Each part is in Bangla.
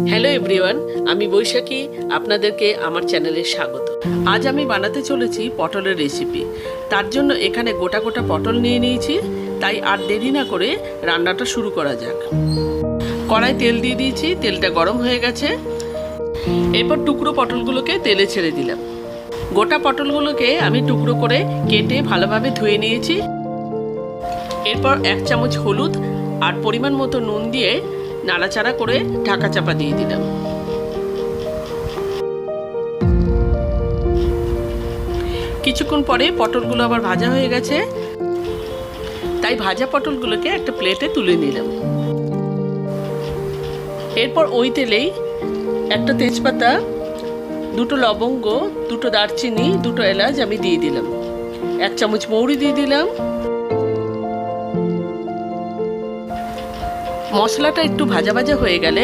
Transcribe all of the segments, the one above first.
হ্যালো এভরিওয়ান, আমি বৈশাখী, আপনাদেরকে আমার চ্যানেলে স্বাগত। আজ আমি বানাতে চলেছি পটলের রেসিপি। তার জন্য এখানে গোটা গোটা পটল নিয়ে নিয়েছি, তাই আর দেরি না করে রান্নাটা শুরু করা যাক। কড়াই তেল দিয়ে দিয়েছি, তেলটা গরম হয়ে গেছে। এরপর টুকরো পটলগুলোকে তেলে ছেড়ে দিলাম। গোটা পটলগুলোকে আমি টুকরো করে কেটে ভালোভাবে ধুয়ে নিয়েছি। এরপর 1 চামচ হলুদ আর পরিমাণ মতো নুন দিয়ে নাড়াচাড়া করে ঢাকা চাপা দিয়ে দিলাম। কিছুক্ষণ পরে পটলগুলো আবার ভাজা হয়ে গেছে, তাই ভাজা পটলগুলোকে একটা প্লেটে তুলে নিলাম। এরপর ওই তেলেই একটা তেজপাতা, 2টো লবঙ্গ, 2টো দারচিনি, 2টো এলাচ আমি দিয়ে দিলাম। 1 চামচ মৌরি দিয়ে দিলাম। মশলাটা একটু ভাজা ভাজা হয়ে গেলে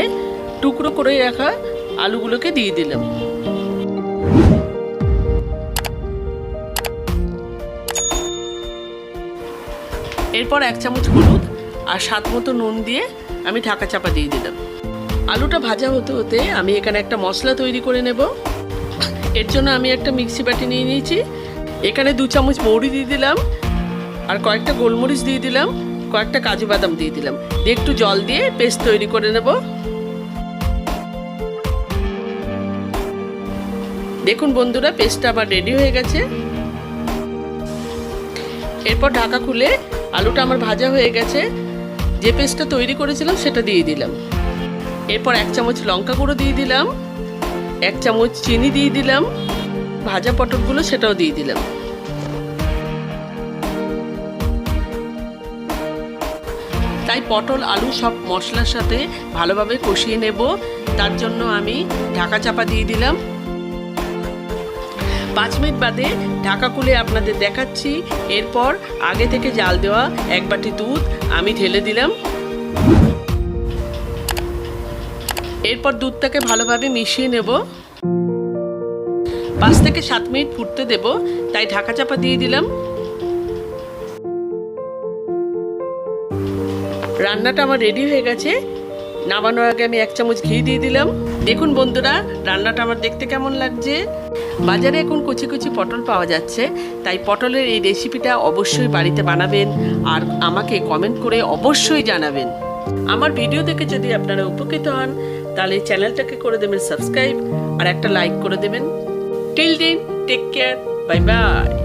টুকরো করে রাখা আলুগুলোকে দিয়ে দিলাম। এরপর 1 চামচ হলুদ আর স্বাদ মতো নুন দিয়ে আমি ঢাকা চাপা দিয়ে দিলাম। আলুটা ভাজা হতে হতে আমি এখানে একটা মশলা তৈরি করে নেব। এর জন্য আমি একটা মিক্সি বাটি নিয়ে নিয়েছি। এখানে 2 চামচ মৌরি দিয়ে দিলাম আর কয়েকটা গোলমরিচ দিয়ে দিলাম, কয়েকটা কাজু বাদাম দিয়ে দিলাম। দিয়ে একটু জল দিয়ে পেস্ট তৈরি করে নেব। দেখুন বন্ধুরা, পেস্টটা আবার রেডি হয়ে গেছে। এরপর ঢাকা খুলে আলুটা আমার ভাজা হয়ে গেছে, যে পেস্টটা তৈরি করেছিলাম সেটা দিয়ে দিলাম। এরপর 1 চামচ লঙ্কা গুঁড়ো দিয়ে দিলাম, 1 চামচ চিনি দিয়ে দিলাম, ভাজা পটলগুলো সেটাও দিয়ে দিলাম। তাই পটল আলু সব মশলার সাথে ভালোভাবে কষিয়ে নেব। তার জন্য আমি ঢাকা চাপা দিয়ে দিলাম। 5 মিনিট বাদে ঢাকা খুলে আপনাদের দেখাচ্ছি। এরপর আগে থেকে জাল দেওয়া 1 বাটি দুধ আমি ঢেলে দিলাম। এরপর দুধটাকে ভালোভাবে মিশিয়ে নেব। 5 থেকে 7 মিনিট ফুটতে দেব, তাই ঢাকা চাপা দিয়ে দিলাম। রান্নাটা আমার রেডি হয়ে গেছে। নামানোর আগে আমি 1 চামচ ঘি দিয়ে দিলাম। দেখুন বন্ধুরা, রান্নাটা আমার দেখতে কেমন লাগছে। বাজারে এখন কুচি কুচি পটল পাওয়া যাচ্ছে, তাই পটলের এই রেসিপিটা অবশ্যই বাড়িতে বানাবেন আর আমাকে কমেন্ট করে অবশ্যই জানাবেন। আমার ভিডিও দেখে যদি আপনারা উপকৃত হন, তাহলে চ্যানেলটাকে করে দেবেন সাবস্ক্রাইব আর একটা লাইক করে দেবেন। Till then, take care, bye by.